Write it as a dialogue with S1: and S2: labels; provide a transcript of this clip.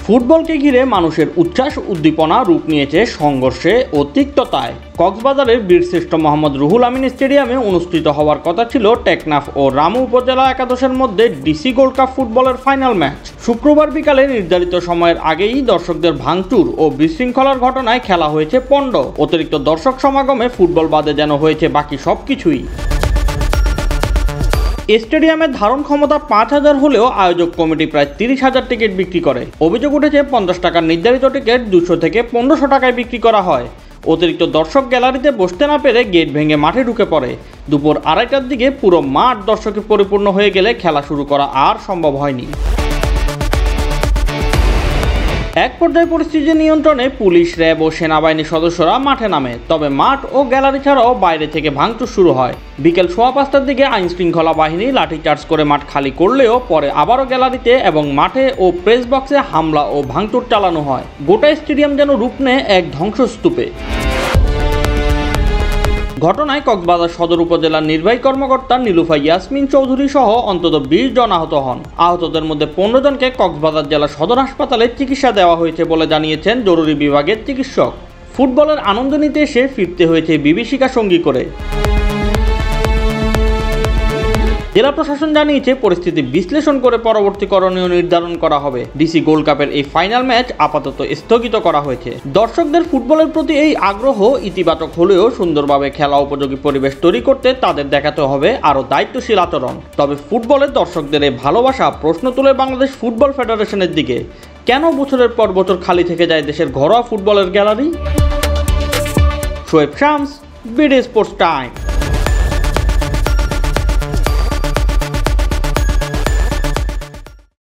S1: ফুটবলকে ঘিরে মানুষের উচ্ছ্বাস উদ্দীপনা রূপ নিয়েছে সংঘর্ষে ও তিক্ততায়। কক্সবাজারের বীরশ্রেষ্ঠ মোহাম্মদ রুহুল আমিন স্টেডিয়ামে অনুষ্ঠিত হওয়ার কথা ছিল টেকনাফ ও রামু উপজেলা একাদশের মধ্যে ডিসি গোল্ড কাপ ফুটবলের ফাইনাল ম্যাচ। শুক্রবার বিকালে নির্ধারিত সময়ের আগেই দর্শকদের ভাঙচুর ও বিশৃঙ্খলার ঘটনায় খেলা হয়েছে পণ্ড। অতিরিক্ত দর্শক সমাগমে ফুটবল বাদে যেন হয়েছে বাকি সবকিছুই। স্টেডিয়ামের ধারণ ক্ষমতা 5,000 হলেও আয়োজক কমিটি প্রায় 30,000 টিকিট বিক্রি করে। অভিযোগ উঠেছে 50 টাকার নির্ধারিত টিকিট 200 থেকে 1500 টাকায় বিক্রি করা হয়। অতিরিক্ত দর্শক গ্যালারিতে বসতে না পেরে গেট ভেঙে মাঠে ঢুকে পড়ে। দুপুর 2:30টার দিকে পুরো মাঠ দর্শকে পরিপূর্ণ হয়ে গেলে খেলা শুরু করা আর সম্ভব হয়নি। এক পর্যায়ে পরিস্থিতি নিয়ন্ত্রণে পুলিশ, র্যাব ও সেনাবাহিনীর সদস্যরা মাঠে নামে। তবে মাঠ ও গ্যালারি ছাড়াও বাইরে থেকে ভাঙচুর শুরু হয়। বিকেল 5:15টার দিকে আইন শৃঙ্খলা বাহিনী লাঠিচার্জ করে মাঠ খালি করলেও পরে আবারও গ্যালারিতে এবং মাঠে ও প্রেস বক্সে হামলা ও ভাঙচুর চালানো হয়। গোটা স্টেডিয়াম যেন রূপ নেয় এক ধ্বংসস্তূপে। ঘটনায় কক্সবাজার সদর উপজেলার নির্বাহী কর্মকর্তা নীলুফা ইয়াসমিন চৌধুরী সহ অন্তত 20 জন আহত হন। আহতদের মধ্যে 15 জনকে কক্সবাজার জেলা সদর হাসপাতালে চিকিৎসা দেওয়া হয়েছে বলে জানিয়েছেন জরুরি বিভাগের চিকিৎসক। ফুটবলের আনন্দ নিতে এসে ফিরতে হয়েছে বিভীষিকা সঙ্গী করে। জেলা প্রশাসন জানিয়েছে পরিস্থিতি বিশ্লেষণ করে পরবর্তী করণীয় নির্ধারণ করা হবে। ডিসি গোল্ড কাপের এই ফাইনাল ম্যাচ আপাতত স্থগিত করা হয়েছে। দর্শকদের ফুটবলের প্রতি এই আগ্রহ ইতিবাচক হলেও সুন্দরভাবে খেলা উপযোগী পরিবেশ তৈরি করতে তাদের দেখাতে হবে আরও দায়িত্বশীল আচরণ। তবে ফুটবলের দর্শকদের এই ভালোবাসা প্রশ্ন তুলে বাংলাদেশ ফুটবল ফেডারেশনের দিকে। কেন বছরের পর বছর খালি থেকে যায় দেশের ঘরোয়া ফুটবলের gallery? Shoaib Shams, BD sports time.